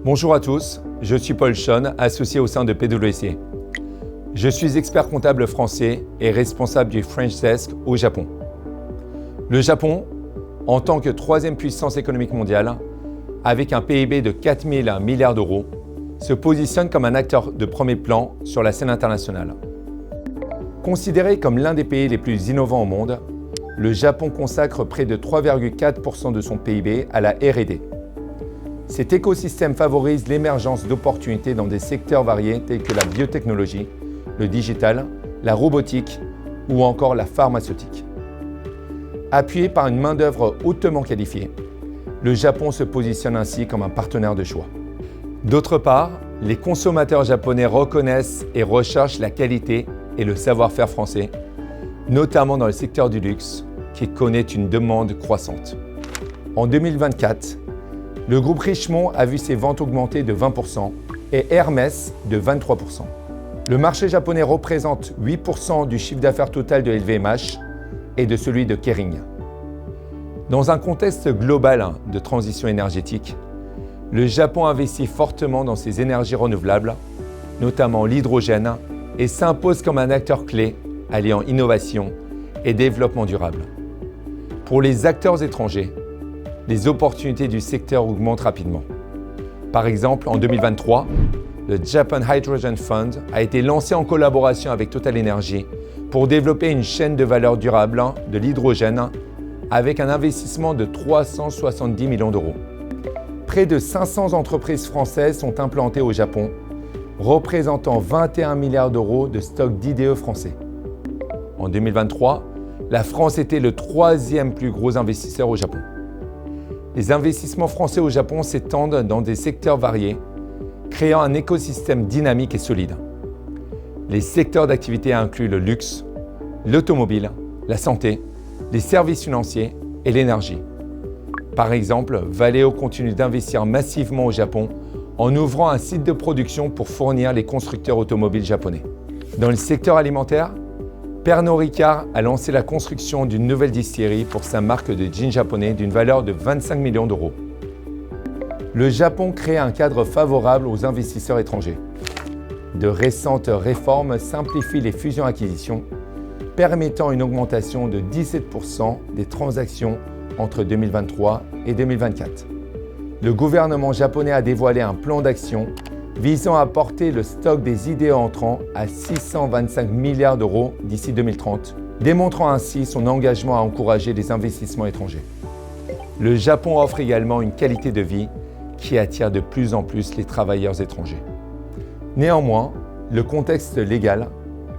Bonjour à tous, je suis Paul Schoen, associé au sein de PwC. Je suis expert comptable français et responsable du French Desk au Japon. Le Japon, en tant que troisième puissance économique mondiale, avec un PIB de 4 000 milliards d'euros, se positionne comme un acteur de premier plan sur la scène internationale. Considéré comme l'un des pays les plus innovants au monde, le Japon consacre près de 3,4% de son PIB à la R&D. Cet écosystème favorise l'émergence d'opportunités dans des secteurs variés tels que la biotechnologie, le digital, la robotique ou encore la pharmaceutique. Appuyé par une main-d'œuvre hautement qualifiée, le Japon se positionne ainsi comme un partenaire de choix. D'autre part, les consommateurs japonais reconnaissent et recherchent la qualité et le savoir-faire français, notamment dans le secteur du luxe, qui connaît une demande croissante. En 2024, le groupe Richemont a vu ses ventes augmenter de 20% et Hermès de 23%. Le marché japonais représente 8% du chiffre d'affaires total de LVMH et de celui de Kering. Dans un contexte global de transition énergétique, le Japon investit fortement dans ses énergies renouvelables, notamment l'hydrogène, et s'impose comme un acteur clé alliant innovation et développement durable. Pour les acteurs étrangers, les opportunités du secteur augmentent rapidement. Par exemple, en 2023, le Japan Hydrogen Fund a été lancé en collaboration avec TotalEnergies pour développer une chaîne de valeur durable de l'hydrogène avec un investissement de 370 millions d'euros. Près de 500 entreprises françaises sont implantées au Japon, représentant 21 milliards d'euros de stock d'IDE français. En 2023, la France était le troisième plus gros investisseur au Japon. Les investissements français au Japon s'étendent dans des secteurs variés, créant un écosystème dynamique et solide. Les secteurs d'activité incluent le luxe, l'automobile, la santé, les services financiers et l'énergie. Par exemple, Valeo continue d'investir massivement au Japon en ouvrant un site de production pour fournir les constructeurs automobiles japonais. Dans le secteur alimentaire, Pernod Ricard a lancé la construction d'une nouvelle distillerie pour sa marque de gin japonais d'une valeur de 25 millions d'euros. Le Japon crée un cadre favorable aux investisseurs étrangers. De récentes réformes simplifient les fusions-acquisitions, permettant une augmentation de 17% des transactions entre 2023 et 2024. Le gouvernement japonais a dévoilé un plan d'action visant à porter le stock des IDE entrants à 625 milliards d'euros d'ici 2030, démontrant ainsi son engagement à encourager les investissements étrangers. Le Japon offre également une qualité de vie qui attire de plus en plus les travailleurs étrangers. Néanmoins, le contexte légal,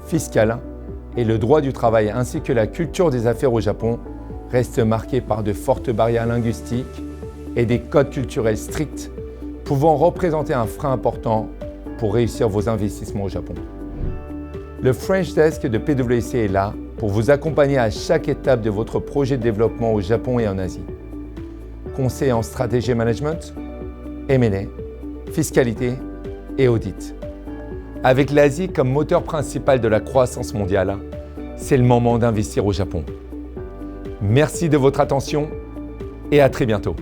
fiscal et le droit du travail ainsi que la culture des affaires au Japon restent marqués par de fortes barrières linguistiques et des codes culturels stricts pouvant représenter un frein important pour réussir vos investissements au Japon. Le French Desk de PwC est là pour vous accompagner à chaque étape de votre projet de développement au Japon et en Asie. Conseil en stratégie et management, M&A, fiscalité et audit. Avec l'Asie comme moteur principal de la croissance mondiale, c'est le moment d'investir au Japon. Merci de votre attention et à très bientôt.